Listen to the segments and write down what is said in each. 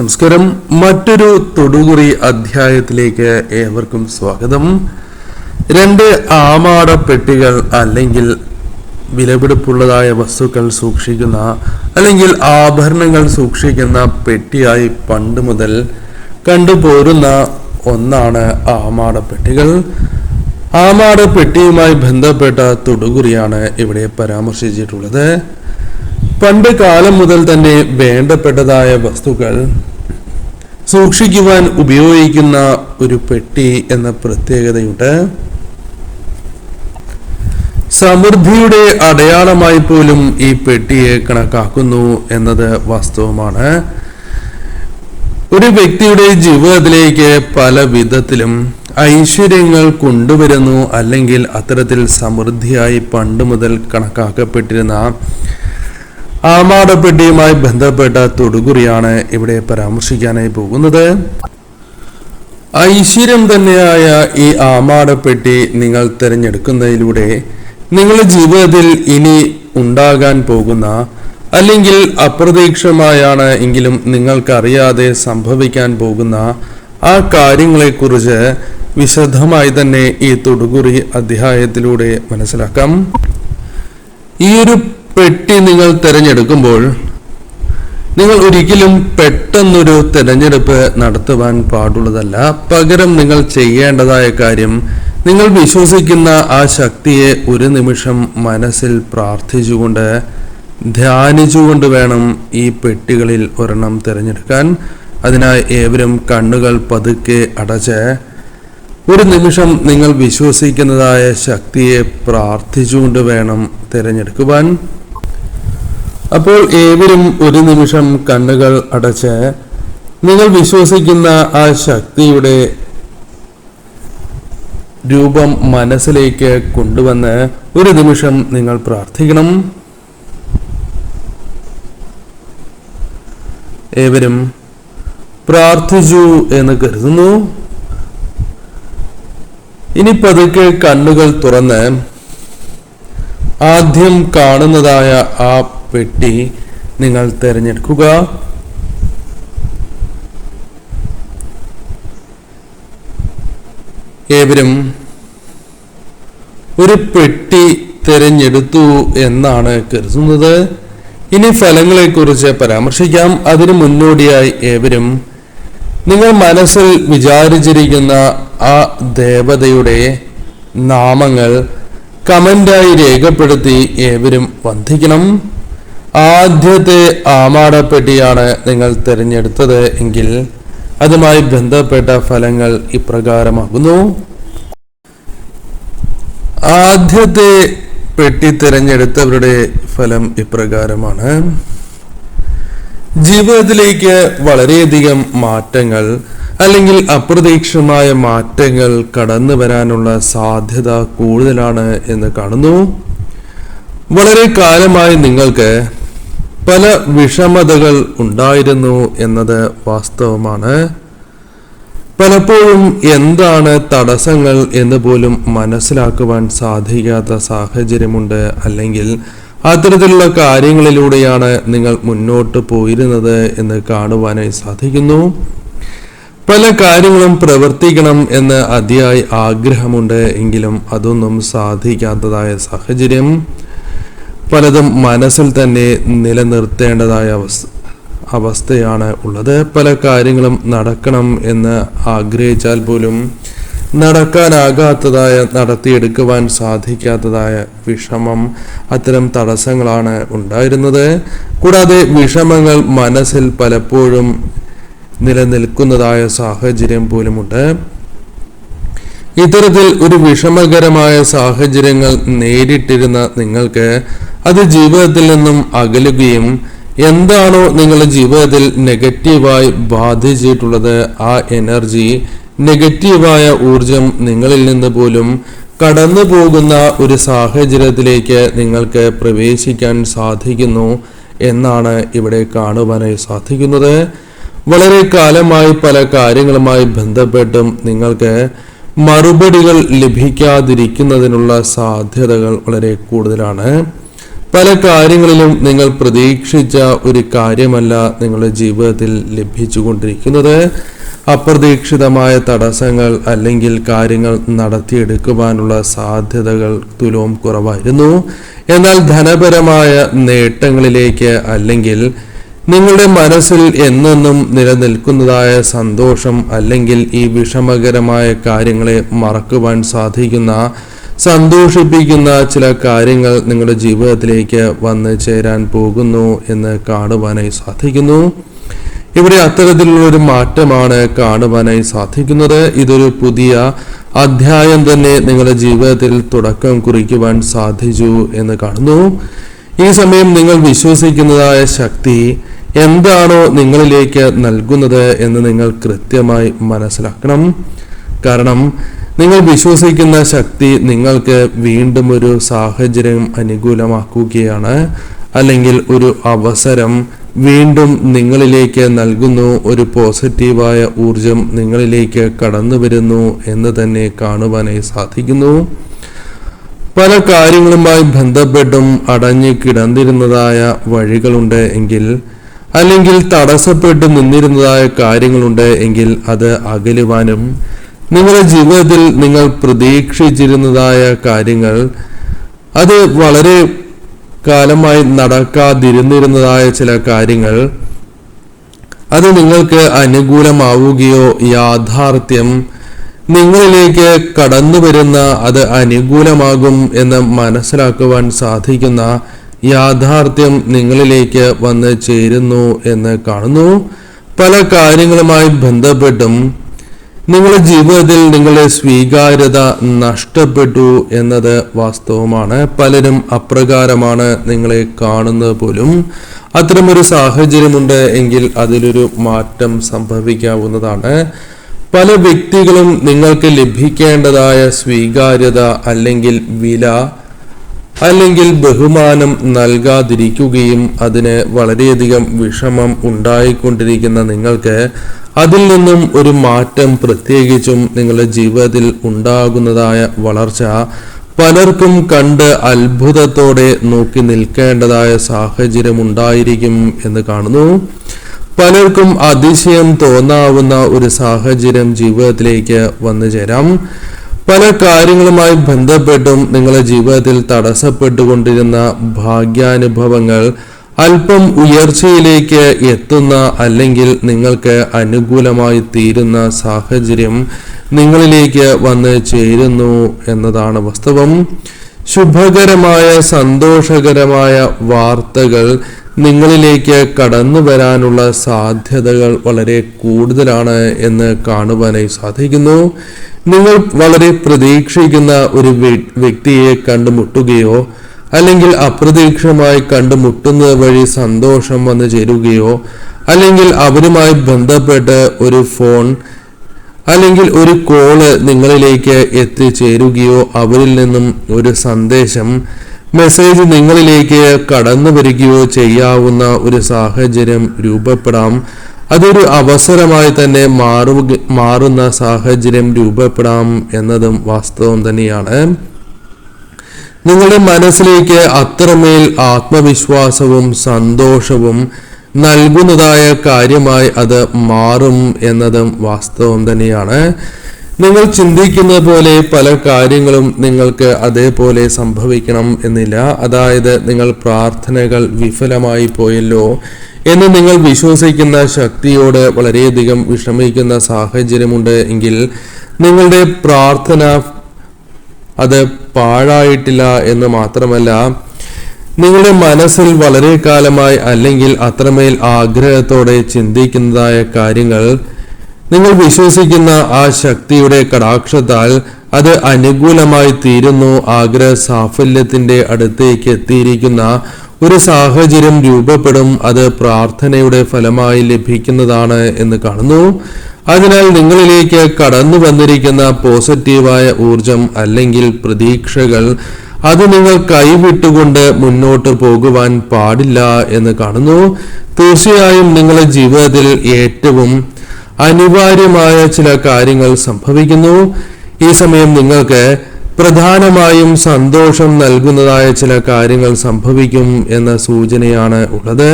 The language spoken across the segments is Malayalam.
നമസ്കാരം. മറ്റൊരു തൊടുകുറി അധ്യായത്തിലേക്ക് ഏവർക്കും സ്വാഗതം. 2 ആമാട പെട്ടികൾ അല്ലെങ്കിൽ വിലപിടിപ്പുള്ളതായ വസ്തുക്കൾ സൂക്ഷിക്കുന്ന അല്ലെങ്കിൽ ആഭരണങ്ങൾ സൂക്ഷിക്കുന്ന പെട്ടിയായി പണ്ട് മുതൽ കണ്ടുപോരുന്ന ഒന്നാണ് ആമാട പെട്ടികൾ. ആമാട പെട്ടിയുമായി ബന്ധപ്പെട്ട തൊടുകുറിയാണ് ഇവിടെ പരാമർശിച്ചിട്ടുള്ളത്. പണ്ട് കാലം മുതൽ തന്നെ വേണ്ടപ്പെട്ടതായ വസ്തുക്കൾ സൂക്ഷിക്കുവാൻ ഉപയോഗിക്കുന്ന ഒരു പെട്ടി എന്ന പ്രത്യേകതയുണ്ട്. സമൃദ്ധിയുടെ അടയാളമായി പോലും ഈ പെട്ടിയെ കണക്കാക്കുന്നു എന്നത് വാസ്തവമാണ്. ഒരു വ്യക്തിയുടെ ജീവിതത്തിലേക്ക് പല വിധത്തിലും ഐശ്വര്യങ്ങൾ കൊണ്ടുവരുന്നു അല്ലെങ്കിൽ അത്തരത്തിൽ സമൃദ്ധിയായി പണ്ട് മുതൽ കണക്കാക്കപ്പെട്ടിരുന്ന ആമാടപ്പെട്ടിയുമായി ബന്ധപ്പെട്ട തൊടുകുറിയാണ് ഇവിടെ പരാമർശിക്കാനായി പോകുന്നത്. ഐശ്വര്യം തന്നെയായ ഈ ആമാടപ്പെട്ടി നിങ്ങൾ തിരഞ്ഞെടുക്കുന്നതിലൂടെ നിങ്ങളുടെ ജീവിതത്തിൽ ഇനി ഉണ്ടാകാൻ പോകുന്ന അല്ലെങ്കിൽ അപ്രതീക്ഷിതമായാണ് എങ്കിലും നിങ്ങൾക്കറിയാതെ സംഭവിക്കാൻ പോകുന്ന ആ കാര്യങ്ങളെക്കുറിച്ച് വിശദമായി തന്നെ ഈ തൊടുകുറി അധ്യായത്തിലൂടെ മനസ്സിലാക്കാം. ഈ ഒരു പെട്ടി നിങ്ങൾ തിരഞ്ഞെടുക്കുമ്പോൾ നിങ്ങൾ ഒരിക്കലും പെട്ടെന്നൊരു തിരഞ്ഞെടുപ്പ് നടത്തുവാൻ പാടുള്ളതല്ല. പകരം നിങ്ങൾ ചെയ്യേണ്ടതായ കാര്യം, നിങ്ങൾ വിശ്വസിക്കുന്ന ആ ശക്തിയെ ഒരു നിമിഷം മനസ്സിൽ പ്രാർത്ഥിച്ചുകൊണ്ട് ധ്യാനിച്ചുകൊണ്ട് വേണം ഈ പെട്ടികളിൽ ഒരെണ്ണം തിരഞ്ഞെടുക്കാൻ. അതിനായി ഏവരും കണ്ണുകൾ പതുക്കെ അടച്ച് ഒരു നിമിഷം നിങ്ങൾ വിശ്വസിക്കുന്നതായ ശക്തിയെ പ്രാർത്ഥിച്ചുകൊണ്ട് വേണം തിരഞ്ഞെടുക്കുവാൻ. അപ്പോൾ ഏവരും ഒരു നിമിഷം കണ്ണുകൾ അടച്ച് നിങ്ങൾ വിശ്വസിക്കുന്ന ആ ശക്തിയുടെ രൂപം മനസ്സിലേക്ക് കൊണ്ടുവന്ന് ഒരു നിമിഷം നിങ്ങൾ പ്രാർത്ഥിക്കണം. ഏവരും പ്രാർത്ഥിച്ചു എന്ന് കരുതുന്നു. ഇനി പതുക്കെ കണ്ണുകൾ തുറന്ന് ആദ്യം കാണുന്നതായ ആ പെട്ടി നിങ്ങൾ തിരഞ്ഞെടുക്കുക. ഏവരും ഒരു പെട്ടി തിരഞ്ഞെടുത്തു എന്നാണ് കരുതുന്നത്. ഇനി ഫലങ്ങളെക്കുറിച്ച് പരാമർശിക്കാം. അതിനു മുന്നോടിയായി ഏവരും നിങ്ങൾ മനസ്സിൽ വിചാരിച്ചിരിക്കുന്ന ആ ദേവതയുടെ നാമങ്ങൾ കമന്റായി രേഖപ്പെടുത്തി ഏവരും വന്ദിക്കണം. ആദ്യത്തെ ആമാടപ്പെട്ടിയാണ് നിങ്ങൾ തിരഞ്ഞെടുത്തത് എങ്കിൽ അതുമായി ബന്ധപ്പെട്ട ഫലങ്ങൾ ഇപ്രകാരമാകുന്നു. ആദ്യത്തെ പെട്ടി തിരഞ്ഞെടുത്തവരുടെ ഫലം ഇപ്രകാരമാണ്. ജീവിതത്തിലേക്ക് വളരെയധികം മാറ്റങ്ങൾ അല്ലെങ്കിൽ അപ്രതീക്ഷിതമായ മാറ്റങ്ങൾ കടന്നു വരാനുള്ള സാധ്യത കൂടുതലാണ് എന്ന് കാണുന്നു. വളരെ കാലമായി നിങ്ങൾക്ക് പല വിഷമതകൾ ഉണ്ടായിരുന്നു എന്നത് വാസ്തവമാണ്. പലപ്പോഴും എന്താണ് തടസ്സങ്ങൾ എന്ന് പോലും മനസ്സിലാക്കുവാൻ സാധിക്കാത്ത സാഹചര്യമുണ്ട്. അല്ലെങ്കിൽ അത്തരത്തിലുള്ള കാര്യങ്ങളിലൂടെയാണ് നിങ്ങൾ മുന്നോട്ട് പോയിരുന്നത് എന്ന് കാണുവാനായി സാധിക്കുന്നു. പല കാര്യങ്ങളും പ്രവർത്തിക്കണം എന്ന് അതിയായ ആഗ്രഹമുണ്ട് എങ്കിലും അതൊന്നും സാധിക്കാത്തതായ സാഹചര്യം. പലതും മനസ്സിൽ തന്നെ നിലനിർത്തേണ്ടതായ അവസ്ഥയാണ് ഉള്ളത്. പല കാര്യങ്ങളും നടക്കണം എന്ന് ആഗ്രഹിച്ചാൽ പോലും നടക്കാനാകാത്തതായ, നടത്തിയെടുക്കുവാൻ സാധിക്കാത്തതായ വിഷമം, അത്തരം തടസ്സങ്ങളാണ് ഉണ്ടായിരുന്നത്. കൂടാതെ വിഷമങ്ങൾ മനസ്സിൽ പലപ്പോഴും നിലനിൽക്കുന്നതായ സാഹചര്യം പോലുമുണ്ട്. ഇത്തരത്തിൽ ഒരു വിഷമകരമായ സാഹചര്യങ്ങൾ നേരിട്ടിരുന്ന നിങ്ങൾക്ക് അത് ജീവിതത്തിൽ നിന്നും അകലുകയും എന്താണോ നിങ്ങളുടെ ജീവിതത്തിൽ നെഗറ്റീവായി ബാധിച്ചിട്ടുള്ളത് ആ എനർജി, നെഗറ്റീവായ ഊർജം നിങ്ങളിൽ നിന്ന് പോലും കടന്നു പോകുന്ന ഒരു സാഹചര്യത്തിലേക്ക് നിങ്ങൾക്ക് പ്രവേശിക്കാൻ സാധിക്കുന്നു എന്നാണ് ഇവിടെ കാണുവാനായി സാധിക്കുന്നത്. വളരെ കാലമായി പല കാര്യങ്ങളുമായി ബന്ധപ്പെട്ടും നിങ്ങൾക്ക് മറുപടികൾ ലഭിക്കാതിരിക്കുന്നതിനുള്ള സാധ്യതകൾ വളരെ കൂടുതലാണ്. പല കാര്യങ്ങളിലും നിങ്ങൾ പ്രതീക്ഷിച്ച ഒരു കാര്യമല്ല നിങ്ങളുടെ ജീവിതത്തിൽ ലഭിച്ചുകൊണ്ടിരിക്കുന്നത്. അപ്രതീക്ഷിതമായ തടസ്സങ്ങൾ അല്ലെങ്കിൽ കാര്യങ്ങൾ നടത്തിയെടുക്കുവാനുള്ള സാധ്യതകൾ തുലോം കുറവായിരുന്നു. എന്നാൽ ധനപരമായ നേട്ടങ്ങളിലേക്ക് അല്ലെങ്കിൽ നിങ്ങളുടെ മനസ്സിൽ എന്നെന്നും നിലനിൽക്കുന്നതായ സന്തോഷം അല്ലെങ്കിൽ ഈ വിഷമകരമായ കാര്യങ്ങളെ മറക്കുവാൻ സാധിക്കുന്ന സന്തോഷിപ്പിക്കുന്ന ചില കാര്യങ്ങൾ നിങ്ങളുടെ ജീവിതത്തിലേക്ക് വന്നു ചേരാൻ പോകുന്നു എന്ന് കാണുവാനായി സാധിക്കുന്നു. ഇവിടെ അത്തരത്തിലുള്ള ഒരു മാറ്റമാണ് കാണുവാനായി സാധിക്കുന്നത്. ഇതൊരു പുതിയ അധ്യായം തന്നെ നിങ്ങളുടെ ജീവിതത്തിൽ തുടക്കം കുറിക്കുവാൻ സാധിച്ചു എന്ന് കാണുന്നു. ഈ സമയം നിങ്ങൾ വിശ്വസിക്കുന്നതായ ശക്തി എന്താണോ നിങ്ങളിലേക്ക് നൽകുന്നത് എന്ന് നിങ്ങൾ കൃത്യമായി മനസ്സിലാക്കണം. കാരണം നിങ്ങൾ വിശ്വസിക്കുന്ന ശക്തി നിങ്ങൾക്ക് വീണ്ടും ഒരു സാഹചര്യം അനുകൂലമാക്കുകയാണ്, അല്ലെങ്കിൽ ഒരു അവസരം വീണ്ടും നിങ്ങളിലേക്ക് നൽകുന്നു, ഒരു പോസിറ്റീവായ ഊർജം നിങ്ങളിലേക്ക് കടന്നു വരുന്നു എന്ന് തന്നെ കാണുവാനായി സാധിക്കുന്നു. പല കാര്യങ്ങളുമായി ബന്ധപ്പെട്ടും അടഞ്ഞു കിടന്നിരുന്നതായ വഴികളുണ്ട് എങ്കിൽ, അല്ലെങ്കിൽ തടസ്സപ്പെട്ട് നിന്നിരുന്നതായ കാര്യങ്ങളുണ്ട് എങ്കിൽ അത് അകലുവാനും, നിങ്ങളുടെ ജീവിതത്തിൽ നിങ്ങൾ പ്രതീക്ഷിച്ചിരുന്നതായ കാര്യങ്ങൾ അത് വളരെ കാലമായി നടക്കാതിരുന്നിരുന്നതായ ചില കാര്യങ്ങൾ അത് നിങ്ങൾക്ക് അനുകൂലമാവുകയോ യാഥാർത്ഥ്യം നിങ്ങളിലേക്ക് കടന്നു വരുന്ന അത് അനുകൂലമാകും എന്ന് മനസ്സിലാക്കുവാൻ സാധിക്കുന്ന യാഥാർത്ഥ്യം നിങ്ങളിലേക്ക് വന്ന് ചേരുന്നു എന്ന് കാണുന്നു. പല കാര്യങ്ങളുമായി ബന്ധപ്പെട്ടും നിങ്ങളുടെ ജീവിതത്തിൽ നിങ്ങളുടെ സ്വീകാര്യത നഷ്ടപ്പെട്ടു എന്നത് വാസ്തവമാണ്. പലരും അപ്രകാരമാണ് നിങ്ങളെ കാണുന്നത് പോലും. അത്തരമൊരു സാഹചര്യമുണ്ട് എങ്കിൽ അതിലൊരു മാറ്റം സംഭവിക്കാവുന്നതാണ്. പല വ്യക്തികളും നിങ്ങൾക്ക് ലഭിക്കേണ്ടതായ സ്വീകാര്യത അല്ലെങ്കിൽ വില അല്ലെങ്കിൽ ബഹുമാനം നൽകാതിരിക്കുകയും അതിന് വളരെയധികം വിഷമം ഉണ്ടായിക്കൊണ്ടിരിക്കുന്ന നിങ്ങൾക്ക് അതിൽ നിന്നും ഒരു മാറ്റം, പ്രത്യേകിച്ചും നിങ്ങളുടെ ജീവിതത്തിൽ ഉണ്ടാകുന്നതായ വളർച്ച പലർക്കും കണ്ട് അത്ഭുതത്തോടെ നോക്കി നിൽക്കേണ്ടതായ സാഹചര്യം ഉണ്ടായിരിക്കും എന്ന് കാണുന്നു. പലർക്കും അതിശയം തോന്നാവുന്ന ഒരു സാഹചര്യം ജീവിതത്തിലേക്ക് വന്നു ചേരാം. പല കാര്യങ്ങളുമായി ബന്ധപ്പെട്ടും നിങ്ങളുടെ ജീവിതത്തിൽ തടസ്സപ്പെട്ടുകൊണ്ടിരുന്ന ഭാഗ്യാനുഭവങ്ങൾ അല്പം ഉയർച്ചയിലേക്ക് എത്തുന്ന അല്ലെങ്കിൽ നിങ്ങൾക്ക് അനുകൂലമായി തീരുന്ന സാഹചര്യം നിങ്ങളിലേക്ക് വന്ന് ചേരുന്നു എന്നതാണ് വാസ്തവം. ശുഭകരമായ സന്തോഷകരമായ വാർത്തകൾ നിങ്ങളിലേക്ക് കടന്നു വരാനുള്ള സാധ്യതകൾ വളരെ കൂടുതലാണ് എന്ന് കാണുവാനായി സാധിക്കുന്നു. നിങ്ങൾ വളരെ പ്രതീക്ഷിക്കുന്ന ഒരു വ്യക്തിയെ കണ്ടുമുട്ടുകയോ അല്ലെങ്കിൽ അപ്രതീക്ഷിതമായി കണ്ടുമുട്ടുന്നത് വഴി സന്തോഷം വന്നു ചേരുകയോ, അല്ലെങ്കിൽ അവരുമായി ബന്ധപ്പെട്ട് ഒരു ഫോൺ അല്ലെങ്കിൽ ഒരു കോള് നിങ്ങളിലേക്ക് എത്തിച്ചേരുകയോ അവരിൽ നിന്നും ഒരു സന്ദേശം, മെസ്സേജ് നിങ്ങളിലേക്ക് കടന്നു വരികയോ ചെയ്യാവുന്ന ഒരു സാഹചര്യം രൂപപ്പെടാം. അതൊരു അവസരമായി തന്നെ മാറുന്ന സാഹചര്യം രൂപപ്പെടാം എന്നതും വാസ്തവം തന്നെയാണ്. നിങ്ങളുടെ മനസ്സിലേക്ക് അത്രമേൽ ആത്മവിശ്വാസവും സന്തോഷവും നൽകുന്നതായ കാര്യമായി അത് മാറും എന്നതും വാസ്തവം തന്നെയാണ്. നിങ്ങൾ ചിന്തിക്കുന്ന പോലെ പല കാര്യങ്ങളും നിങ്ങൾക്ക് അതേപോലെ സംഭവിക്കണം എന്നില്ല. അതായത് നിങ്ങൾ പ്രാർത്ഥനകൾ വിഫലമായി പോയല്ലോ എന്ന് നിങ്ങൾ വിശ്വസിക്കുന്ന ശക്തിയോട് വളരെയധികം വിഷമിക്കുന്ന സാഹചര്യമുണ്ട് എങ്കിൽ നിങ്ങളുടെ പ്രാർത്ഥന അത് പാഴായിട്ടില്ല എന്ന് മാത്രമല്ല, നിങ്ങളുടെ മനസ്സിൽ വളരെ കാലമായി അല്ലെങ്കിൽ അത്രമേൽ ആഗ്രഹത്തോടെ ചിന്തിക്കുന്നതായ കാര്യങ്ങൾ നിങ്ങൾ വിശ്വസിക്കുന്ന ആ ശക്തിയുടെ കടാക്ഷത്താൽ അത് അനുകൂലമായി തീരുന്നു. ആഗ്രഹ സാഫല്യത്തിന്റെ അടുത്തേക്ക് എത്തിയിരിക്കുന്ന ഒരു സാഹചര്യം രൂപപ്പെടും. അത് പ്രാർത്ഥനയുടെ ഫലമായി ലഭിക്കുന്നതാണ് എന്ന് കാണുന്നു. അതിനാൽ നിങ്ങളിലേക്ക് കടന്നു വന്നിരിക്കുന്ന പോസിറ്റീവായ ഊർജം അല്ലെങ്കിൽ പ്രതീക്ഷകൾ അത് നിങ്ങൾ കൈവിട്ടുകൊണ്ട് മുന്നോട്ട് പോകുവാൻ പാടില്ല എന്ന് കാണുന്നു. തീർച്ചയായും നിങ്ങളുടെ ജീവിതത്തിൽ ഏറ്റവും അനിവാര്യമായ ചില കാര്യങ്ങൾ സംഭവിക്കുന്നു. ഈ സമയം നിങ്ങൾക്ക് പ്രധാനമായും സന്തോഷം നൽകുന്നതായ ചില കാര്യങ്ങൾ സംഭവിക്കും എന്ന സൂചനയാണ് ഉള്ളത്.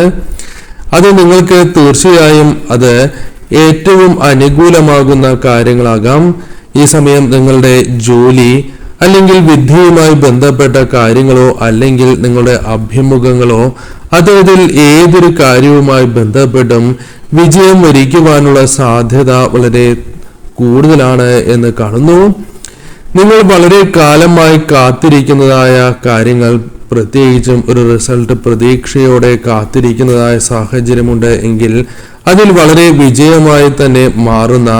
അത് നിങ്ങൾക്ക് തീർച്ചയായും അത് ഏറ്റവും അനുകൂലമാകുന്ന കാര്യങ്ങളാകാം. ഈ സമയം നിങ്ങളുടെ ജോലി അല്ലെങ്കിൽ വിദ്യയുമായി ബന്ധപ്പെട്ട കാര്യങ്ങളോ അല്ലെങ്കിൽ നിങ്ങളുടെ അഭിമുഖങ്ങളോ അത്തരത്തിൽ ഏതൊരു കാര്യവുമായി ബന്ധപ്പെട്ടും വിജയം വരിക്കുവാനുള്ള സാധ്യത വളരെ കൂടുതലാണ് എന്ന് കാണുന്നു. നിങ്ങൾ വളരെ കാലമായി കാത്തിരിക്കുന്നതായ കാര്യങ്ങൾ, പ്രത്യേകിച്ചും ഒരു റിസൾട്ട് പ്രതീക്ഷയോടെ കാത്തിരിക്കുന്നതായ സാഹചര്യമുണ്ട് എങ്കിൽ അതിൽ വളരെ വിജയമായി തന്നെ മാറുന്ന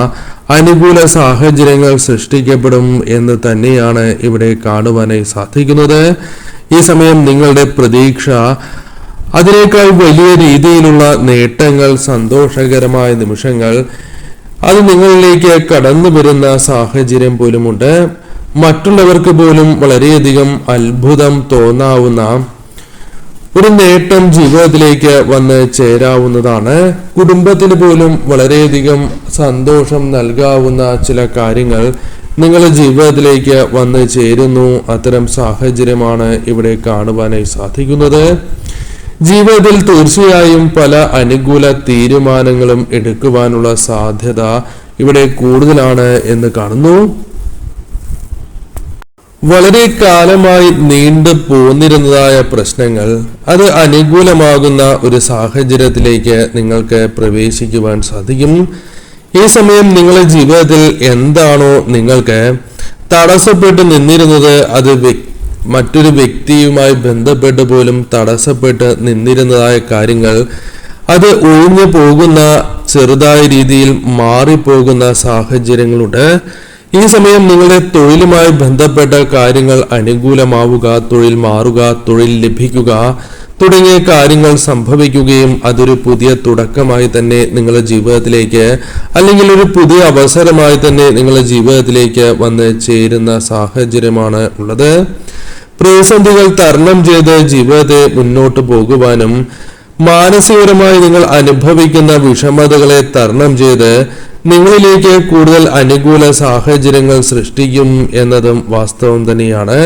അനുകൂല സാഹചര്യങ്ങൾ സൃഷ്ടിക്കപ്പെടും എന്ന് തന്നെയാണ് ഇവിടെ കാണുവാനായി സാധിക്കുന്നത്. ഈ സമയം നിങ്ങളുടെ പ്രതീക്ഷ അതിനേക്കാൾ വലിയ രീതിയിലുള്ള നേട്ടങ്ങൾ, സന്തോഷകരമായ നിമിഷങ്ങൾ അത് നിങ്ങളിലേക്ക് കടന്നു വരുന്ന സാഹചര്യം പോലുമുണ്ട്. മറ്റുള്ളവർക്ക് പോലും വളരെയധികം അത്ഭുതം തോന്നാവുന്ന ഒരു നേട്ടം ജീവിതത്തിലേക്ക് വന്ന് ചേരാവുന്നതാണ്. കുടുംബത്തിന് പോലും വളരെയധികം സന്തോഷം നൽകാവുന്ന ചില കാര്യങ്ങൾ നിങ്ങളുടെ ജീവിതത്തിലേക്ക് വന്ന് ചേരുന്നു. അത്തരം സാഹചര്യമാണ് ഇവിടെ കാണുവാനായി സാധിക്കുന്നത്. ജീവിതത്തിൽ തീർച്ചയായും പല അനുകൂല തീരുമാനങ്ങളും എടുക്കുവാനുള്ള സാധ്യത ഇവിടെ കൂടുതലാണ് എന്ന് കാണുന്നു. വളരെ കാലമായി നീണ്ടു പോന്നിരുന്നതായ പ്രശ്നങ്ങൾ അത് അനുകൂലമാകുന്ന ഒരു സാഹചര്യത്തിലേക്ക് നിങ്ങൾക്ക് പ്രവേശിക്കുവാൻ സാധിക്കും. ഈ സമയം നിങ്ങളുടെ ജീവിതത്തിൽ എന്താണോ നിങ്ങൾക്ക് തടസ്സപ്പെട്ട് നിന്നിരുന്നത്, അത് മറ്റൊരു വ്യക്തിയുമായി ബന്ധപ്പെട്ട് പോലും തടസ്സപ്പെട്ട് നിന്നിരുന്നതായ കാര്യങ്ങൾ അത് ഒഴിഞ്ഞു പോകുന്ന, ചെറുതായ രീതിയിൽ മാറിപ്പോകുന്ന സാഹചര്യങ്ങളുണ്ട്. ഈ സമയം നിങ്ങളുടെ തൊഴിലുമായി ബന്ധപ്പെട്ട കാര്യങ്ങൾ അനുകൂലമാവുക, തൊഴിൽ മാറുക, തൊഴിൽ ലഭിക്കുക തുടങ്ങിയ കാര്യങ്ങൾ സംഭവിക്കുകയും അതൊരു പുതിയ തുടക്കമായി തന്നെ നിങ്ങളുടെ ജീവിതത്തിലേക്ക് അല്ലെങ്കിൽ ഒരു പുതിയ അവസരമായി തന്നെ നിങ്ങളുടെ ജീവിതത്തിലേക്ക് വന്ന് ചേരുന്ന സാഹചര്യമാണ് ഉള്ളത്. പ്രതിസന്ധികൾ തരണം ചെയ്ത് ജീവിതത്തെ മുന്നോട്ട് പോകുവാനും മാനസികപരമായി നിങ്ങൾ അനുഭവിക്കുന്ന വിഷമതകളെ തരണം ചെയ്ത് നിങ്ങളിലേക്ക് കൂടുതൽ അനുകൂല സാഹചര്യങ്ങൾ സൃഷ്ടിക്കും എന്നതും വാസ്തവം തന്നെയാണ്.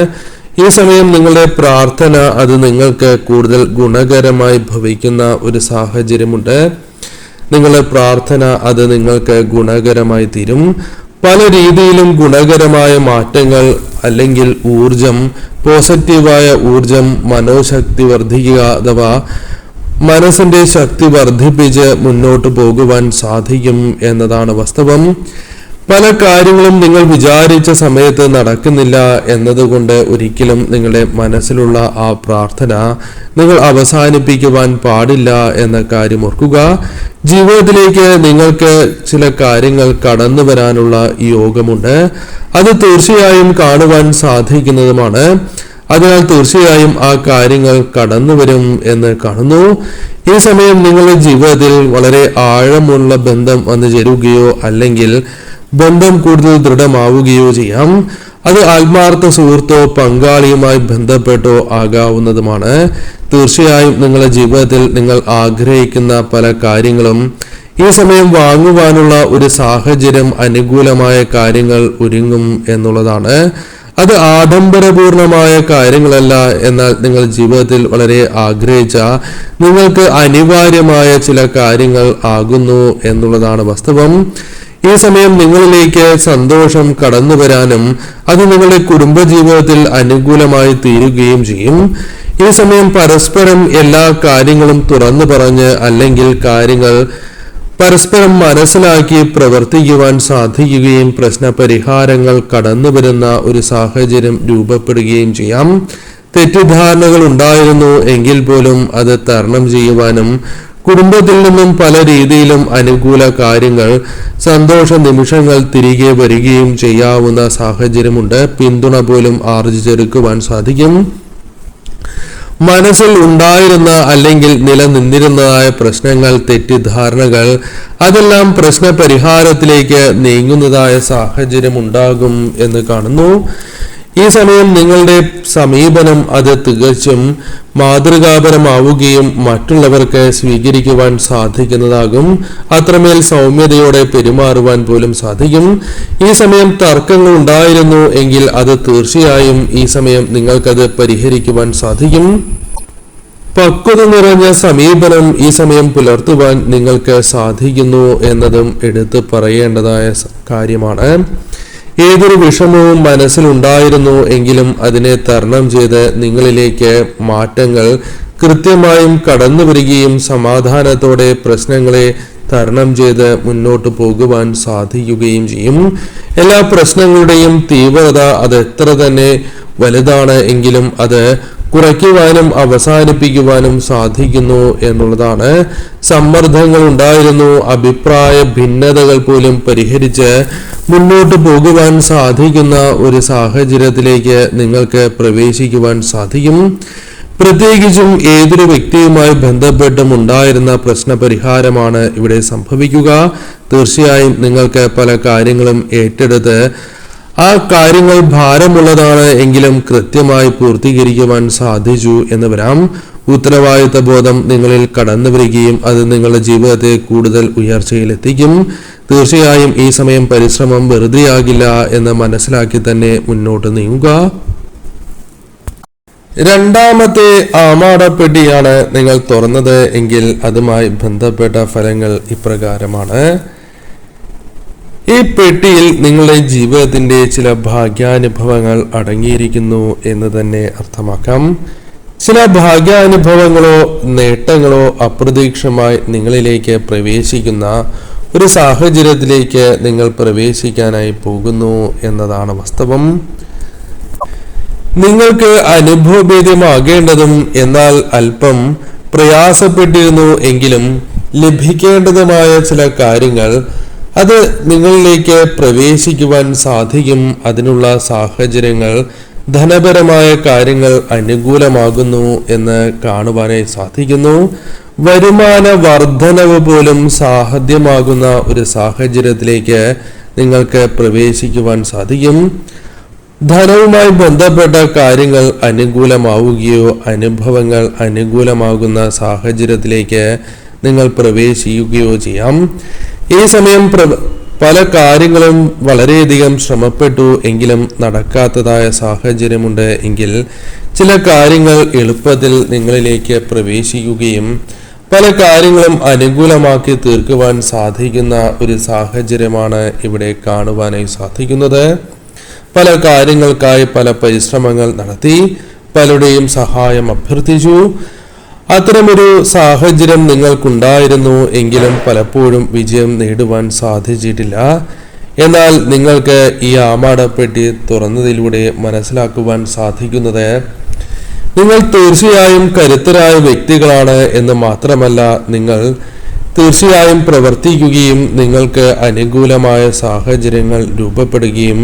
ഈ സമയം നിങ്ങളുടെ പ്രാർത്ഥന അത് നിങ്ങൾക്ക് കൂടുതൽ ഗുണകരമായി ഭവിക്കുന്ന ഒരു സാഹചര്യമുണ്ട്. നിങ്ങളുടെ പ്രാർത്ഥന അത് നിങ്ങൾക്ക് ഗുണകരമായി തീരും. പല രീതിയിലും ഗുണകരമായ മാറ്റങ്ങൾ അല്ലെങ്കിൽ ഊർജം, പോസിറ്റീവായ ഊർജം, മനോശക്തി വർദ്ധിക്കുക അഥവാ മനസ്സിന്റെ ശക്തി വർദ്ധിപ്പിച്ച് മുന്നോട്ട് പോകുവാൻ സാധിക്കും എന്നതാണ് വാസ്തവം. പല കാര്യങ്ങളും നിങ്ങൾ വിചാരിച്ച സമയത്ത് നടക്കുന്നില്ല എന്നതുകൊണ്ട് ഒരിക്കലും നിങ്ങളുടെ മനസ്സിലുള്ള ആ പ്രാർത്ഥന നിങ്ങൾ അവസാനിപ്പിക്കുവാൻ പാടില്ല എന്ന കാര്യം ഓർക്കുക. ജീവിതത്തിലേക്ക് നിങ്ങൾക്ക് ചില കാര്യങ്ങൾ കടന്നു വരാനുള്ള യോഗമുണ്ട്. അത് തീർച്ചയായും കാണുവാൻ സാധിക്കുന്നതുമാണ്. അതിനാൽ തീർച്ചയായും ആ കാര്യങ്ങൾ കടന്നു വരും എന്ന് കാണുന്നു. ഈ സമയം നിങ്ങളുടെ ജീവിതത്തിൽ വളരെ ആഴമുള്ള ബന്ധം വന്നു ചേരുകയോ അല്ലെങ്കിൽ ബന്ധം കൂടുതൽ ദൃഢമാവുകയോ ചെയ്യാം. അത് ആത്മാർത്ഥ സുഹൃത്തോ പങ്കാളിയുമായി ബന്ധപ്പെട്ടോ ആകാവുന്നതുമാണ്. തീർച്ചയായും നിങ്ങളുടെ ജീവിതത്തിൽ നിങ്ങൾ ആഗ്രഹിക്കുന്ന പല കാര്യങ്ങളും ഈ സമയം വാങ്ങുവാനുള്ള ഒരു സാഹചര്യം, അനുകൂലമായ കാര്യങ്ങൾ ഒരുങ്ങും എന്നുള്ളതാണ്. അത് ആഡംബരപൂർണമായ കാര്യങ്ങളല്ല, എന്നാൽ നിങ്ങൾ ജീവിതത്തിൽ വളരെ ആഗ്രഹിച്ച, നിങ്ങൾക്ക് അനിവാര്യമായ ചില കാര്യങ്ങൾ ആകുന്നു എന്നുള്ളതാണ് വാസ്തവം. ഈ സമയം നിങ്ങളിലേക്ക് സന്തോഷം കടന്നു വരാനും അത് നിങ്ങളുടെ കുടുംബജീവിതത്തിൽ അനുകൂലമായി തീരുകയും ചെയ്യും. ഈ സമയം പരസ്പരം എല്ലാ കാര്യങ്ങളും തുറന്നു പറഞ്ഞ് അല്ലെങ്കിൽ കാര്യങ്ങൾ പരസ്പരം മനസ്സിലാക്കി പ്രവർത്തിക്കുവാൻ സാധിക്കുകയും പ്രശ്നപരിഹാരങ്ങൾ കടന്നു വരുന്ന ഒരു സാഹചര്യം രൂപപ്പെടുകയും ചെയ്യാം. തെറ്റിദ്ധാരണകൾ ഉണ്ടായിരുന്നു എങ്കിൽ പോലും അത് തരണം ചെയ്യുവാനും കുടുംബത്തിൽ നിന്നും പല രീതിയിലും അനുകൂല കാര്യങ്ങൾ, സന്തോഷ നിമിഷങ്ങൾ തിരികെ വരികയും ചെയ്യാവുന്ന സാഹചര്യമുണ്ട്. പിന്തുണ പോലും ആർജിച്ചെടുക്കുവാൻ സാധിക്കും. മനസ്സിൽ ഉണ്ടായിരുന്ന അല്ലെങ്കിൽ നിലനിന്നിരുന്നതായ പ്രശ്നങ്ങൾ, തെറ്റിദ്ധാരണകൾ അതെല്ലാം പ്രശ്ന പരിഹാരത്തിലേക്ക് നീങ്ങുന്നതായ സാഹചര്യം ഉണ്ടാകും എന്ന് കാണുന്നു. ഈ സമയം നിങ്ങളുടെ സമീപനം അത് തികച്ചും മാതൃകാപരമാവുകയും മറ്റുള്ളവർക്ക് സ്വീകരിക്കുവാൻ സാധിക്കുന്നതാകും. അത്രമേൽ സൗമ്യതയോടെ പെരുമാറുവാൻ പോലും സാധിക്കും. ഈ സമയം തർക്കങ്ങൾ ഉണ്ടായിരുന്നു എങ്കിൽ അത് തീർച്ചയായും ഈ സമയം നിങ്ങൾക്കത് പരിഹരിക്കുവാൻ സാധിക്കും. പക്വത നിറഞ്ഞ സമീപനം ഈ സമയം പുലർത്തുവാൻ നിങ്ങൾക്ക് സാധിക്കുന്നു എന്നതും എടുത്തു പറയേണ്ടതായ കാര്യമാണ്. ഏതൊരു വിഷമവും മനസ്സിലുണ്ടായിരുന്നു എങ്കിലും അതിനെ തരണം ചെയ്ത് നിങ്ങളിലേക്ക് മാറ്റങ്ങൾ കൃത്യമായും കടന്നു വരികയും സമാധാനത്തോടെ പ്രശ്നങ്ങളെ തരണം ചെയ്ത് മുന്നോട്ട് പോകുവാൻ സാധിക്കുകയും ചെയ്യും. എല്ലാ പ്രശ്നങ്ങളുടെയും തീവ്രത അത് എത്ര തന്നെ വലുതാണ് എങ്കിലും അത് കുറയ്ക്കുവാനും അവസാനിപ്പിക്കുവാനും സാധിക്കുന്നു എന്നുള്ളതാണ്. സമ്മർദ്ദങ്ങൾ ഉണ്ടായിരുന്നു, അഭിപ്രായ ഭിന്നതകൾ പോലും പരിഹരിച്ച് മുന്നോട്ട് പോകുവാൻ സാധിക്കുന്ന ഒരു സാഹചര്യത്തിലേക്ക് നിങ്ങൾക്ക് പ്രവേശിക്കുവാൻ സാധിക്കും. പ്രത്യേകിച്ചും ഏതൊരു വ്യക്തിയുമായി ബന്ധപ്പെട്ടും ഉണ്ടായിരുന്ന പ്രശ്നപരിഹാരമാണ് ഇവിടെ സംഭവിക്കുക. തീർച്ചയായും നിങ്ങൾക്ക് പല കാര്യങ്ങളും ഏറ്റെടുത്ത് ആ കാര്യങ്ങൾ ഭാരമുള്ളതാണ് എങ്കിലും കൃത്യമായി പൂർത്തീകരിക്കുവാൻ സാധിച്ചു എന്ന് വരാം. ഉത്തരവാദിത്ത ബോധം നിങ്ങളിൽ കടന്നു വരികയും അത് നിങ്ങളുടെ ജീവിതത്തെ കൂടുതൽ ഉയർച്ചയിലെത്തിക്കും. തീർച്ചയായും ഈ സമയം പരിശ്രമം വെറുതെയാകില്ല എന്ന് മനസ്സിലാക്കി തന്നെ മുന്നോട്ട് നീങ്ങുക. രണ്ടാമത്തെ ആമാടപ്പെട്ടിയാണ് നിങ്ങൾ തുറന്നത് എങ്കിൽ അതുമായി ബന്ധപ്പെട്ട ഫലങ്ങൾ ഇപ്രകാരമാണ്. ഈ പെട്ടിയിൽ നിങ്ങളുടെ ജീവിതത്തിന്റെ ചില ഭാഗ്യാനുഭവങ്ങൾ അടങ്ങിയിരിക്കുന്നു എന്ന് തന്നെ അർത്ഥമാക്കാം. ചില ഭാഗ്യാനുഭവങ്ങളോ നേട്ടങ്ങളോ അപ്രതീക്ഷിതമായി നിങ്ങളിലേക്ക് പ്രവേശിക്കുന്ന ഒരു സാഹചര്യത്തിലേക്ക് നിങ്ങൾ പ്രവേശിക്കാനായി പോകുന്നു എന്നതാണ് വാസ്തവം. നിങ്ങൾക്ക് അനുഭവഭേദ്യമാകേണ്ടതും എന്നാൽ അല്പം പ്രയാസപ്പെട്ടിരുന്നു എങ്കിലും ലഭിക്കേണ്ടതുമായ ചില കാര്യങ്ങൾ അത് നിങ്ങളിലേക്ക് പ്രവേശിക്കുവാൻ സാധിക്കും. അതിനുള്ള സാഹചര്യങ്ങൾ ധനപരമായ കാര്യങ്ങൾ അനുകൂലമാകുന്നു എന്ന് കാണുവാനായി സാധിക്കുന്നു. വരുമാന വർധനവ് പോലും സാധ്യമാകുന്ന ഒരു സാഹചര്യത്തിലേക്ക് നിങ്ങൾക്ക് പ്രവേശിക്കുവാൻ സാധിക്കും. ധനവുമായി ബന്ധപ്പെട്ട കാര്യങ്ങൾ അനുകൂലമാവുകയോ അനുഭവങ്ങൾ അനുകൂലമാകുന്ന സാഹചര്യത്തിലേക്ക് നിങ്ങൾ പ്രവേശിക്കുകയോ ചെയ്യാം. ഈ സമയം പല കാര്യങ്ങളും വളരെയധികം ശ്രമപ്പെട്ടു എങ്കിലും നടക്കാത്തതായ സാഹചര്യമുണ്ട് എങ്കിൽ ചില കാര്യങ്ങൾ എളുപ്പത്തിൽ നിങ്ങളിലേക്ക് പ്രവേശിക്കുകയും പല കാര്യങ്ങളും അനുകൂലമാക്കി തീർക്കുവാൻ സാധിക്കുന്ന ഒരു സാഹചര്യമാണ് ഇവിടെ കാണുവാനായി സാധിക്കുന്നത്. പല കാര്യങ്ങൾക്കായി പല പരിശ്രമങ്ങൾ നടത്തി പലരുടെയും സഹായം അഭ്യർത്ഥിച്ചു. അത്തരമൊരു സാഹചര്യം നിങ്ങൾക്കുണ്ടായിരുന്നു എങ്കിലും പലപ്പോഴും വിജയം നേടുവാൻ സാധിച്ചിട്ടില്ല. എന്നാൽ നിങ്ങൾക്ക് ഈ ആമാടപ്പെട്ടി തുറന്നതിലൂടെ മനസ്സിലാക്കുവാൻ സാധിക്കുന്നത് നിങ്ങൾ തീർച്ചയായും കരുത്തരായ വ്യക്തികളാണ് എന്ന് മാത്രമല്ല, നിങ്ങൾ തീർച്ചയായും പ്രവർത്തിക്കുകയും നിങ്ങൾക്ക് അനുകൂലമായ സാഹചര്യങ്ങൾ രൂപപ്പെടുകയും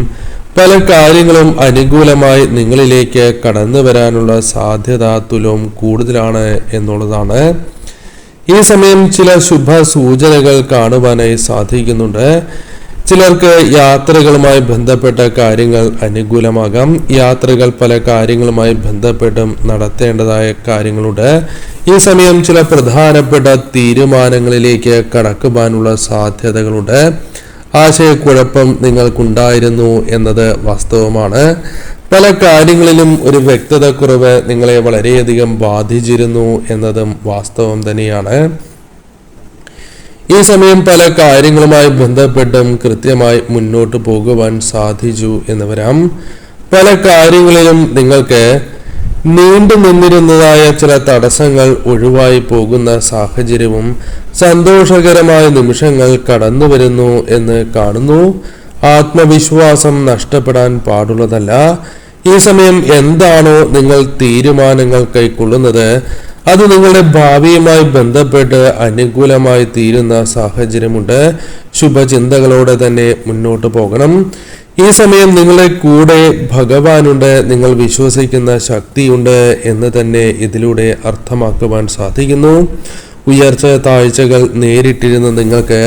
പല കാര്യങ്ങളും അനുകൂലമായി നിങ്ങളിലേക്ക് കടന്നു വരാനുള്ള സാധ്യത തുലവും കൂടുതലാണ് എന്നുള്ളതാണ്. ഈ സമയം ചില ശുഭ സൂചനകൾ കാണുവാനായി സാധിക്കുന്നുണ്ട്. ചിലർക്ക് യാത്രകളുമായി ബന്ധപ്പെട്ട കാര്യങ്ങൾ അനുകൂലമാകാം. യാത്രകൾ പല കാര്യങ്ങളുമായി ബന്ധപ്പെട്ടും നടത്തേണ്ടതായ കാര്യങ്ങളുണ്ട്. ഈ സമയം ചില പ്രധാനപ്പെട്ട തീരുമാനങ്ങളിലേക്ക് കടക്കുവാനുള്ള സാധ്യതകളുണ്ട്. ആശയക്കുഴപ്പം നിങ്ങൾക്കുണ്ടായിരുന്നു എന്നത് വാസ്തവമാണ്. പല കാര്യങ്ങളിലും ഒരു വ്യക്തത കുറവ് നിങ്ങളെ വളരെയധികം ബാധിച്ചിരുന്നു എന്നതും വാസ്തവം തന്നെയാണ്. ഈ സമയം പല കാര്യങ്ങളുമായി ബന്ധപ്പെട്ടും കൃത്യമായി മുന്നോട്ട് പോകുവാൻ സാധിച്ചു എന്ന് വരാം. പല കാര്യങ്ങളിലും നിങ്ങൾക്ക് നീണ്ടു നിന്നിരുന്നതായ ചില തടസ്സങ്ങൾ ഒഴിവായി പോകുന്ന സാഹചര്യവും സന്തോഷകരമായ നിമിഷങ്ങൾ കടന്നു വരുന്നു എന്ന് കാണുന്നു. ആത്മവിശ്വാസം നഷ്ടപ്പെടാൻ പാടുള്ളതല്ല. ഈ സമയം എന്താണോ നിങ്ങൾ തീരുമാനങ്ങൾ കൈക്കൊള്ളുന്നത് അത് നിങ്ങളുടെ ഭാവിയുമായി ബന്ധപ്പെട്ട് അനുകൂലമായി തീരുന്ന സാഹചര്യമുണ്ട്. ശുഭചിന്തകളോടെ തന്നെ മുന്നോട്ട് പോകണം. ഈ സമയം നിങ്ങളുടെ കൂടെ ഭഗവാനുണ്ട്, നിങ്ങൾ വിശ്വസിക്കുന്ന ശക്തിയുണ്ട് എന്ന് തന്നെ ഇതിലൂടെ അർത്ഥമാക്കുവാൻ സാധിക്കുന്നു. ഉയർച്ച താഴ്ചകൾ നേരിട്ടിരുന്ന നിങ്ങൾക്ക്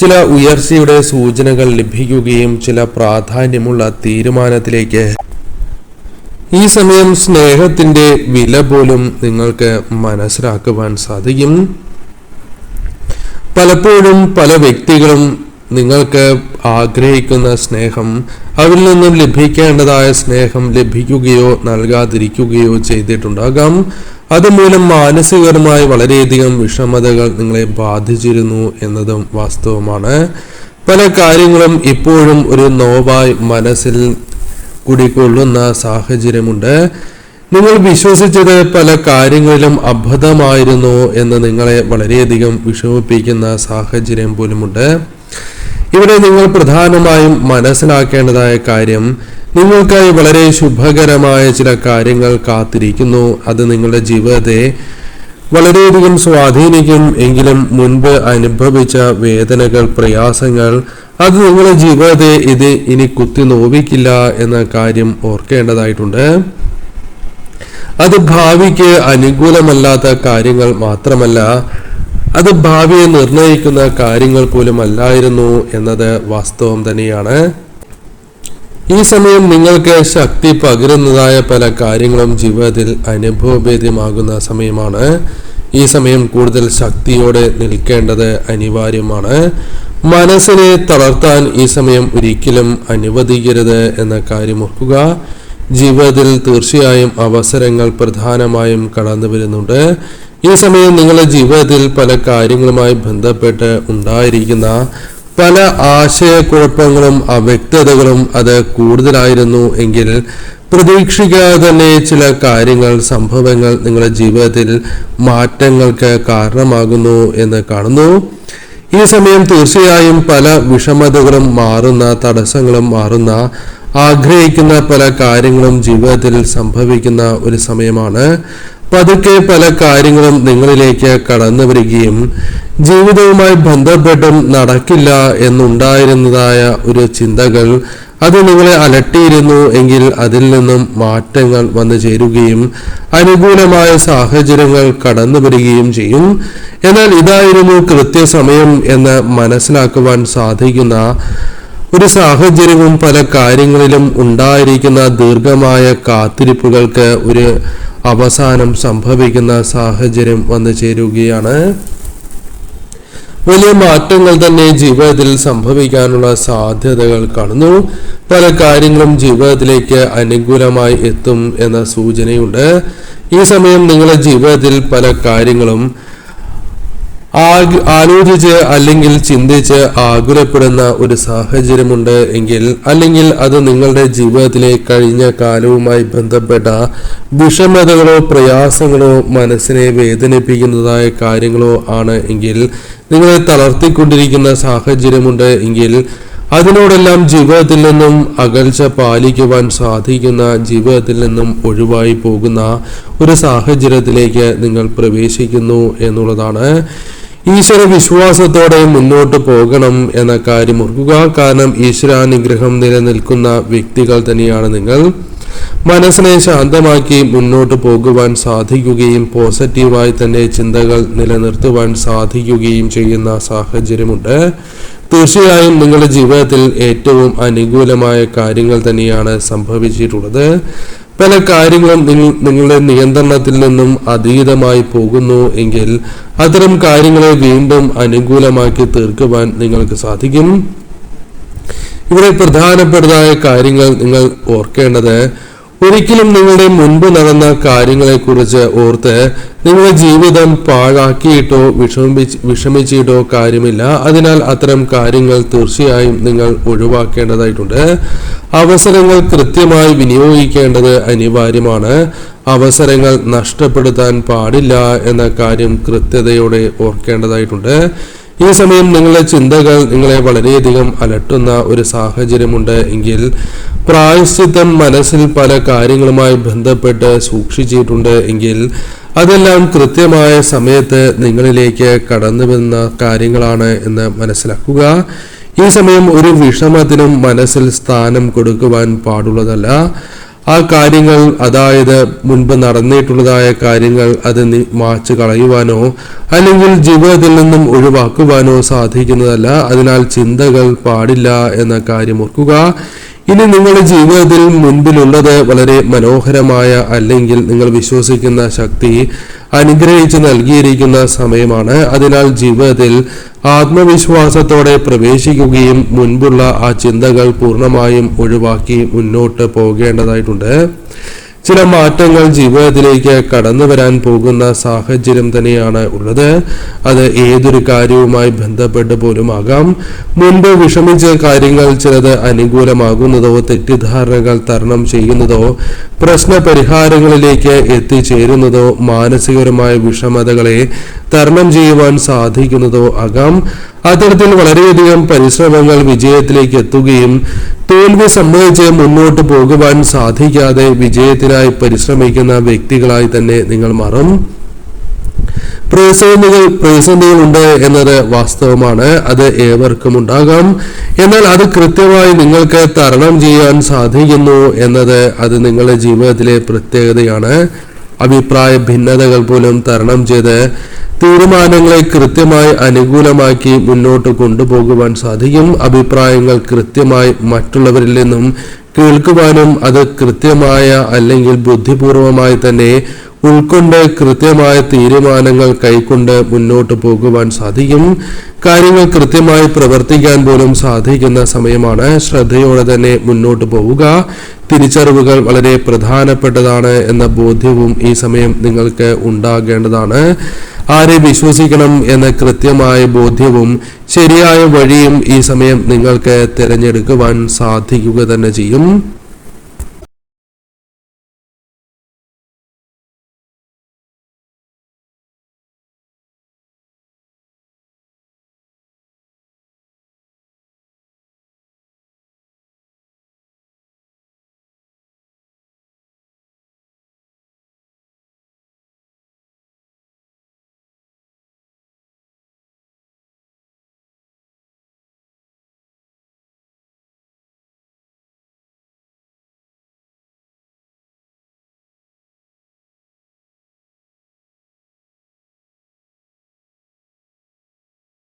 ചില ഉയർച്ചയുടെ സൂചനകൾ ലഭിക്കുകയും ചില പ്രാധാന്യമുള്ള തീരുമാനത്തിലേക്ക് ഈ സമയം സ്നേഹത്തിന്റെ വില പോലും നിങ്ങൾക്ക് മനസ്സിലാക്കുവാൻ സാധിക്കും. പലപ്പോഴും പല വ്യക്തികളും നിങ്ങൾക്ക് ആഗ്രഹിക്കുന്ന സ്നേഹം, അവരിൽ നിന്നും ലഭിക്കേണ്ടതായ സ്നേഹം ലഭിക്കുകയോ നൽകാതിരിക്കുകയോ ചെയ്തിട്ടുണ്ടാകാം. അതുമൂലം മാനസികപരമായി വളരെയധികം വിഷമതകൾ നിങ്ങളെ ബാധിച്ചിരുന്നു എന്നതും വാസ്തവമാണ്. പല കാര്യങ്ങളും ഇപ്പോഴും ഒരു നോവായി മനസ്സിൽ കുടികൊള്ളുന്ന സാഹചര്യമുണ്ട്. നിങ്ങൾ വിശ്വസിച്ചത് പല കാര്യങ്ങളിലും അബദ്ധമായിരുന്നു എന്ന് നിങ്ങളെ വളരെയധികം വിഷമിപ്പിക്കുന്ന സാഹചര്യം പോലുമുണ്ട്. ഇവിടെ നിങ്ങൾ പ്രധാനമായും മനസ്സിലാക്കേണ്ടതായ കാര്യം, നിങ്ങൾക്കായി വളരെ ശുഭകരമായ ചില കാര്യങ്ങൾ കാത്തിരിക്കുന്നു. അത് നിങ്ങളുടെ ജീവിതത്തെ വളരെയധികം സ്വാധീനിക്കും. എങ്കിലും മുൻപ് അനുഭവിച്ച വേദനകൾ, പ്രയാസങ്ങൾ, അത് നിങ്ങളുടെ ജീവിതത്തെ ഇത് ഇനി കുത്തി നോവിക്കില്ല എന്ന കാര്യം ഓർക്കേണ്ടതായിട്ടുണ്ട്. അത് ഭാവിക്ക് അനുകൂലമല്ലാത്ത കാര്യങ്ങൾ മാത്രമല്ല, അത് ഭാവിയെ നിർണയിക്കുന്ന കാര്യങ്ങൾ പോലും അല്ലായിരുന്നു എന്നത് വാസ്തവം തന്നെയാണ്. ഈ സമയം നിങ്ങൾക്ക് ശക്തി പകരുന്നതായ പല കാര്യങ്ങളും ജീവിതത്തിൽ അനുഭവഭേദ്യമാകുന്ന സമയമാണ്. ഈ സമയം കൂടുതൽ ശക്തിയോടെ നിൽക്കേണ്ടത് അനിവാര്യമാണ്. മനസ്സിനെ തളർത്താൻ ഈ സമയം ഒരിക്കലും അനുവദിക്കരുത് എന്ന കാര്യം ഓർക്കുക. ജീവിതത്തിൽ തീർച്ചയായും അവസരങ്ങൾ പ്രധാനമായും കടന്നു വരുന്നുണ്ട്. ഈ സമയം നിങ്ങളുടെ ജീവിതത്തിൽ പല കാര്യങ്ങളുമായി ബന്ധപ്പെട്ട് ഉണ്ടായിരിക്കുന്ന പല ആശയക്കുഴപ്പങ്ങളും അവ്യക്തതകളും അത് കൂടുതലായിരുന്നു എങ്കിൽ പ്രതീക്ഷിക്കാതെ തന്നെ ചില കാര്യങ്ങൾ, സംഭവങ്ങൾ നിങ്ങളുടെ ജീവിതത്തിൽ മാറ്റങ്ങൾക്ക് കാരണമാകുന്നു എന്ന് കാണുന്നു. ഈ സമയം തീർച്ചയായും പല വിഷമതകളും മാറുന്ന, തടസ്സങ്ങളും മാറുന്ന, ആഗ്രഹിക്കുന്ന പല കാര്യങ്ങളും ജീവിതത്തിൽ സംഭവിക്കുന്ന ഒരു സമയമാണ്. പതുക്കെ പല കാര്യങ്ങളും നിങ്ങളിലേക്ക് കടന്നു വരികയും ജീവിതവുമായി ബന്ധപ്പെട്ടും നടക്കില്ല എന്നുണ്ടായിരുന്നതായ ഒരു ചിന്തകൾ, അത് നിങ്ങളെ അലട്ടിയിരുന്നു എങ്കിൽ അതിൽ നിന്നും മാറ്റങ്ങൾ വന്നു ചേരുകയും അനുകൂലമായ സാഹചര്യങ്ങൾ കടന്നു വരികയും ചെയ്യും. എന്നാൽ ഇതായിരുന്നു കൃത്യസമയം എന്ന് മനസ്സിലാക്കുവാൻ സാധിക്കുന്ന ഒരു സാഹചര്യവും പല കാര്യങ്ങളിലും ഉണ്ടായിരിക്കുന്ന ദീർഘമായ കാത്തിരിപ്പുകൾക്ക് ഒരു അവസാനം സംഭവിക്കുന്ന സാഹചര്യം വന്നു ചേരുകയാണ്. വലിയ മാറ്റങ്ങൾ തന്നെ ജീവിതത്തിൽ സംഭവിക്കാനുള്ള സാധ്യതകൾ കാണുന്നു. പല കാര്യങ്ങളും ജീവിതത്തിലേക്ക് അനുകൂലമായി എത്തും എന്ന സൂചനയുണ്ട്. ഈ സമയം നിങ്ങളുടെ ജീവിതത്തിൽ പല കാര്യങ്ങളും ആലോചിച്ച് അല്ലെങ്കിൽ ചിന്തിച്ച് ആകുലപ്പെടുന്ന ഒരു സാഹചര്യമുണ്ട് എങ്കിൽ, അല്ലെങ്കിൽ അത് നിങ്ങളുടെ ജീവിതത്തിലെ കഴിഞ്ഞ കാലവുമായി ബന്ധപ്പെട്ട വിഷമതകളോ പ്രയാസങ്ങളോ മനസ്സിനെ വേദനിപ്പിക്കുന്നതായ കാര്യങ്ങളോ ആണ് എങ്കിൽ, നിങ്ങളെ തളർത്തിക്കൊണ്ടിരിക്കുന്ന സാഹചര്യമുണ്ട് എങ്കിൽ, അതിനോടെല്ലാം ജീവിതത്തിൽ നിന്നും അകൽച്ച പാലിക്കുവാൻ സാധിക്കുന്ന, ജീവിതത്തിൽ നിന്നും ഒഴിവായി പോകുന്ന ഒരു സാഹചര്യത്തിലേക്ക് നിങ്ങൾ പ്രവേശിക്കുന്നു എന്നുള്ളതാണ്. ഈശ്വര വിശ്വാസത്തോടെ മുന്നോട്ട് പോകണം എന്ന കാര്യം ഓർക്കുക. കാരണം ഈശ്വരാനുഗ്രഹം നിലനിൽക്കുന്ന വ്യക്തികൾ തന്നെയാണ് നിങ്ങൾ. മനസ്സിനെ ശാന്തമാക്കി മുന്നോട്ട് പോകുവാൻ സാധിക്കുകയും പോസിറ്റീവായി തന്നെ ചിന്തകൾ നിലനിർത്തുവാൻ സാധിക്കുകയും ചെയ്യുന്ന സാഹചര്യമുണ്ട്. തീർച്ചയായും നിങ്ങളുടെ ജീവിതത്തിൽ ഏറ്റവും അനുകൂലമായ കാര്യങ്ങൾ തന്നെയാണ് സംഭവിച്ചിട്ടുള്ളത്. പല കാര്യങ്ങളും നിങ്ങളുടെ നിയന്ത്രണത്തിൽ നിന്നും അതീതമായി പോകുന്നു എങ്കിൽ അത്തരം കാര്യങ്ങളെ വീണ്ടും അനുകൂലമാക്കി തീർക്കുവാൻ നിങ്ങൾക്ക് സാധിക്കും. ഇവിടെ പ്രധാനപ്പെട്ടതായ കാര്യങ്ങൾ നിങ്ങൾ ഓർക്കേണ്ടത്, ഒരിക്കലും നിങ്ങളുടെ മുൻപ് നടന്ന കാര്യങ്ങളെക്കുറിച്ച് ഓർത്ത് നിങ്ങളുടെ ജീവിതം പാഴാക്കിയിട്ടോ വിഷമിച്ചിട്ടോ കാര്യമില്ല. അതിനാൽ അത്തരം കാര്യങ്ങൾ തീർച്ചയായും നിങ്ങൾ ഒഴിവാക്കേണ്ടതായിട്ടുണ്ട്. അവസരങ്ങൾ കൃത്യമായി വിനിയോഗിക്കേണ്ടത് അനിവാര്യമാണ്. അവസരങ്ങൾ നഷ്ടപ്പെടുത്താൻ പാടില്ല എന്ന കാര്യം കൃത്യതയോടെ ഓർക്കേണ്ടതായിട്ടുണ്ട്. ഈ സമയം നിങ്ങളുടെ ചിന്തകൾ നിങ്ങളെ വളരെയധികം അലട്ടുന്ന ഒരു സാഹചര്യമുണ്ട് എങ്കിൽ, പ്രായശ്ചിത്തം മനസ്സിൽ പല കാര്യങ്ങളുമായി ബന്ധപ്പെട്ട് സൂക്ഷിച്ചിട്ടുണ്ട് എങ്കിൽ അതെല്ലാം കൃത്യമായ സമയത്ത് നിങ്ങളിലേക്ക് കടന്നു വരുന്ന കാര്യങ്ങളാണ് എന്ന് മനസ്സിലാക്കുക. ഈ സമയം ഒരു വിഷമത്തിനും മനസ്സിൽ സ്ഥാനം കൊടുക്കുവാൻ പാടുള്ളതല്ല. ആ കാര്യങ്ങൾ, അതായത് മുൻപ് നടന്നിട്ടുള്ളതായ കാര്യങ്ങൾ, അത് മാച്ച് കളയുവാനോ അല്ലെങ്കിൽ ജീവിതത്തിൽ നിന്നും ഒഴിവാക്കുവാനോ സാധിക്കുന്നതല്ല. അതിനാൽ ചിന്തകൾ പാടില്ല എന്ന കാര്യം ഓർക്കുക. ഇനി നിങ്ങളുടെ ജീവിതത്തിൽ മുൻപിലുള്ളത് വളരെ മനോഹരമായ അല്ലെങ്കിൽ നിങ്ങൾ വിശ്വസിക്കുന്ന ശക്തി അനുഗ്രഹിച്ച് നൽകിയിരിക്കുന്ന സമയമാണ്. അതിനാൽ ജീവിതത്തിൽ ആത്മവിശ്വാസത്തോടെ പ്രവേശിക്കുകയും മുൻപുള്ള ആ ചിന്തകൾ പൂർണ്ണമായും ഒഴിവാക്കി മുന്നോട്ട് പോകേണ്ടതായിട്ടുണ്ട്. ചില മാറ്റങ്ങൾ ജീവിതത്തിലേക്ക് കടന്നു വരാൻ പോകുന്ന സാഹചര്യം തന്നെയാണ് ഉള്ളത്. അത് ഏതൊരു കാര്യവുമായി ബന്ധപ്പെട്ട് പോലും ആകാം. മുൻപ് വിഷമിച്ച കാര്യങ്ങൾ ചിലത് അനുകൂലമാകുന്നതോ തെറ്റിദ്ധാരണകൾ തരണം ചെയ്യുന്നതോ പ്രശ്ന പരിഹാരങ്ങളിലേക്ക് എത്തിച്ചേരുന്നതോ മാനസികപരമായ വിഷമതകളെ തരണം ചെയ്യുവാൻ സാധിക്കുന്നതോ ആകാം. അത്തരത്തിൽ വളരെയധികം പരിശ്രമങ്ങൾ വിജയത്തിലേക്ക് എത്തുകയും തോൽവി സംഭവിച്ച് മുന്നോട്ട് പോകുവാൻ സാധിക്കാതെ വിജയത്തിനായി പരിശ്രമിക്കുന്ന വ്യക്തികളായി തന്നെ നിങ്ങൾ മാറും. പ്രതിസന്ധികൾ ഉണ്ട് എന്നത് വാസ്തവമാണ്. അത് ഏവർക്കും ഉണ്ടാകാം. എന്നാൽ അത് കൃത്യമായി നിങ്ങൾക്ക് തരണം ചെയ്യാൻ സാധിക്കുന്നു എന്നത് അത് നിങ്ങളുടെ ജീവിതത്തിലെ പ്രത്യേകതയാണ്. അഭിപ്രായ ഭിന്നതകൾ പോലും തരണം ചെയ്ത് തീരുമാനങ്ങളെ കൃത്യമായി അനുകൂലമാക്കി മുന്നോട്ട് കൊണ്ടുപോകുവാൻ സാധിക്കും. അഭിപ്രായങ്ങൾ കൃത്യമായി മറ്റുള്ളവരിൽ നിന്നും കേൾക്കുവാനും അത് കൃത്യമായ അല്ലെങ്കിൽ ബുദ്ധിപൂർവമായി തന്നെ ഉൾക്കൊണ്ട് കൃത്യമായ തീരുമാനങ്ങൾ കൈക്കൊണ്ട് മുന്നോട്ട് പോകുവാൻ സാധിക്കും. കാര്യങ്ങൾ കൃത്യമായി പ്രവർത്തിക്കാൻ പോലും സാധിക്കുന്ന സമയമാണ്. ശ്രദ്ധയോടെ തന്നെ മുന്നോട്ട് പോവുക. തിരിച്ചറിവുകൾ വളരെ പ്രധാനപ്പെട്ടതാണ് എന്ന ബോധ്യവും ഈ സമയം നിങ്ങൾക്ക് ഉണ്ടാകേണ്ടതാണ്. ആരെ വിശ്വസിക്കണം എന്ന കൃത്യമായ ബോധ്യവും ശരിയായ വഴിയും ഈ സമയം നിങ്ങൾക്ക് തിരഞ്ഞെടുക്കുവാൻ സാധിക്കുക തന്നെ ചെയ്യും.